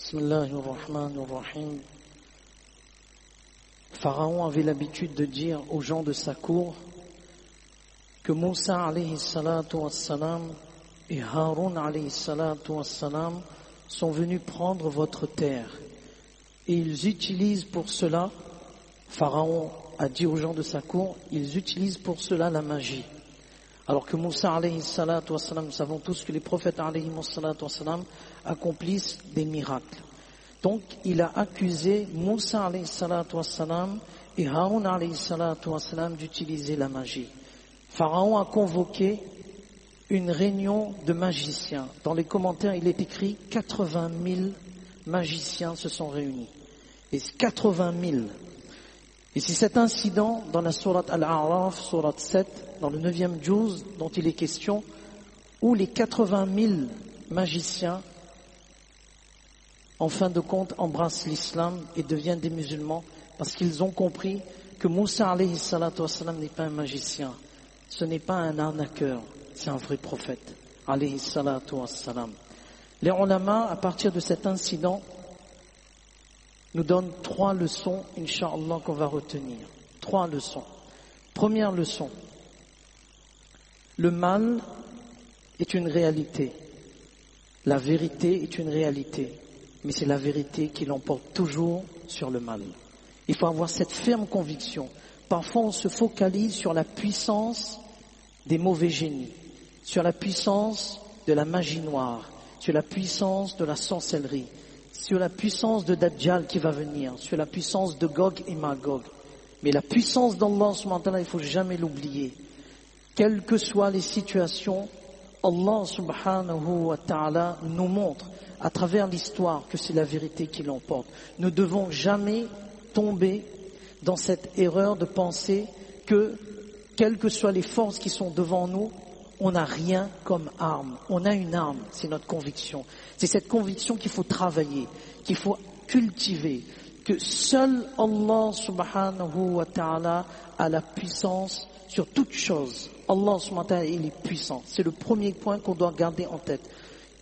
Bismillahirrahmanirrahim. Pharaon avait l'habitude de dire aux gens de sa cour que Moussa alayhi salatu wassalam et Haroun alayhi salatu wassalam sont venus prendre votre terre. Et ils utilisent pour cela, Pharaon a dit aux gens de sa cour, ils utilisent pour cela la magie. Alors que Moussa alayhi salatu wassalam, nous savons tous que les prophètes alayhi salatu wassalam accomplissent des miracles. Donc il a accusé Moussa alayhi salatu wassalam et Haroun alayhi salatu wassalam d'utiliser la magie. Pharaon a convoqué une réunion de magiciens. Dans les commentaires, il est écrit 80 000 magiciens se sont réunis. Et 80 000. Et c'est cet incident dans la sourate Al-A'raf, sourate 7, dans le 9e juz dont il est question, où les 80 000 magiciens, en fin de compte, embrassent l'islam et deviennent des musulmans parce qu'ils ont compris que Moussa alayhi salatu wassalam n'est pas un magicien, ce n'est pas un arnaqueur, c'est un vrai prophète alayhi salatu wassalam. Les ulama, à partir de cet incident, nous donnent 3 leçons, Inch'Allah, qu'on va retenir. 3 leçons. Première leçon, le mal est une réalité. La vérité est une réalité. Mais c'est la vérité qui l'emporte toujours sur le mal. Il faut avoir cette ferme conviction. Parfois, on se focalise sur la puissance des mauvais génies, sur la puissance de la magie noire, sur la puissance de la sorcellerie, sur la puissance de Dajjal qui va venir, sur la puissance de Gog et Magog. Mais la puissance d'Allah, il ne faut jamais l'oublier. Quelles que soient les situations, Allah subhanahu wa ta'ala nous montre à travers l'histoire que c'est la vérité qui l'emporte. Ne devons jamais tomber dans cette erreur de penser que, quelles que soient les forces qui sont devant nous, on n'a rien comme arme. On a une arme, c'est notre conviction. C'est cette conviction qu'il faut travailler, qu'il faut cultiver, que seul Allah subhanahu wa ta'ala a la puissance sur toute chose. Allah subhanahu wa ta'ala, il est puissant. C'est le premier point qu'on doit garder en tête.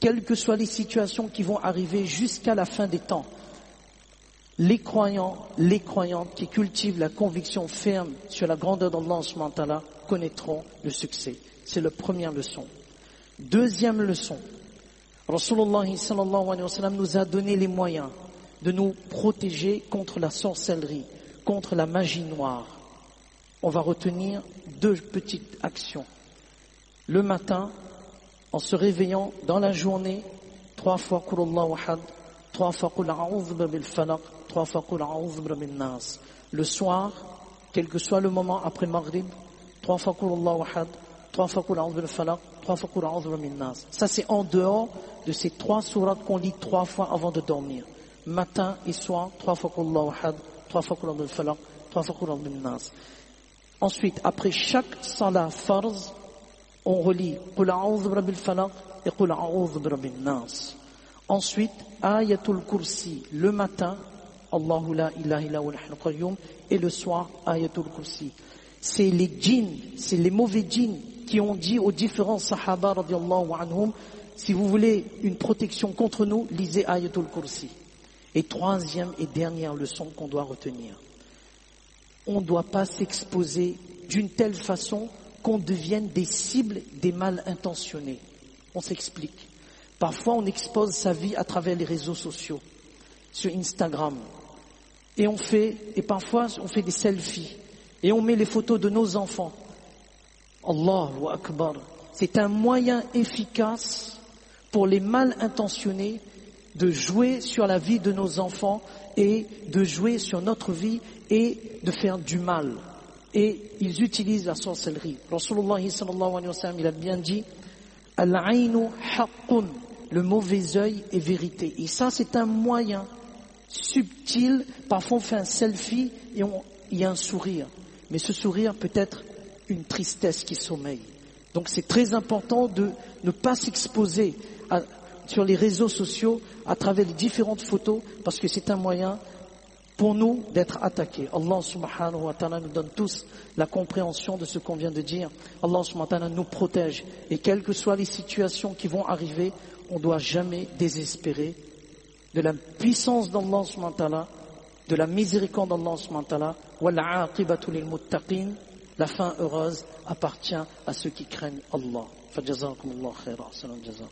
Quelles que soient les situations qui vont arriver jusqu'à la fin des temps, les croyants, les croyantes qui cultivent la conviction ferme sur la grandeur d'Allah subhanahu wa ta'ala connaîtront le succès. C'est la première leçon. Deuxième leçon, Rasulullah sallallahu alayhi wa sallam nous a donné les moyens de nous protéger contre la sorcellerie, contre la magie noire. On va retenir 2 petites actions. Le matin, en se réveillant dans la journée, 3 fois Qul Allahu Ahad, 3 fois Qul A'udhu Birabbil Falaq, 3 fois Qul A'udhu Birabbin Nas. Le soir, quel que soit le moment après Maghrib, 3 fois Qul Allahu Ahad, 3 fois Qul A'udhu Birabbil Falaq, 3 fois Qul A'udhu Birabbin Nas. Ça c'est en dehors de ces 3 sourates qu'on lit 3 fois avant de dormir. Matin et soir, 3 fois Qul Allahu Ahad, 3 fois Qul A'udhu Birabbil Falaq, 3 fois Qul A'udhu Birabbin Nas. Ensuite, après chaque salat farz, on relit Qul a'udhu birabbil falaq et Qul a'udhu birabbin nas. Ensuite, Ayatul Kursi le matin, Allahu la ilaha illa huwal hayyul qayyum, et le soir, Ayatul Kursi. C'est les djinns, c'est les mauvais djinns qui ont dit aux différents sahaba radiyallahu anhum, si vous voulez une protection contre nous, lisez Ayatul Kursi. Et troisième et dernière leçon qu'on doit retenir. On ne doit pas s'exposer d'une telle façon qu'on devienne des cibles des mal intentionnés. On s'explique. Parfois, on expose sa vie à travers les réseaux sociaux, sur Instagram. Et parfois, on fait des selfies. Et on met les photos de nos enfants. Allahu Akbar. C'est un moyen efficace pour les mal intentionnés de jouer sur la vie de nos enfants et de jouer sur notre vie et de faire du mal. Et ils utilisent la sorcellerie. Rasulullah sallallahu alayhi wa sallam, il a bien dit Al-aynu haqqun, le mauvais œil est vérité. Et ça, c'est un moyen subtil. Parfois, on fait un selfie et il y a un sourire. Mais ce sourire peut être une tristesse qui sommeille. Donc, c'est très important de ne pas s'exposer sur les réseaux sociaux à travers les différentes photos parce que c'est un moyen pour nous d'être attaqués. Allah subhanahu wa ta'ala nous donne tous la compréhension de ce qu'on vient de dire. Allah subhanahu wa ta'ala nous protège. Et quelles que soient les situations qui vont arriver, on ne doit jamais désespérer de la puissance d'Allah subhanahu wa ta'ala, de la miséricorde d'Allah subhanahu wa ta'ala, wal-aqibatu lil-muttaqin, la fin heureuse appartient à ceux qui craignent Allah. Fajazakumullah khaira, salam jaza.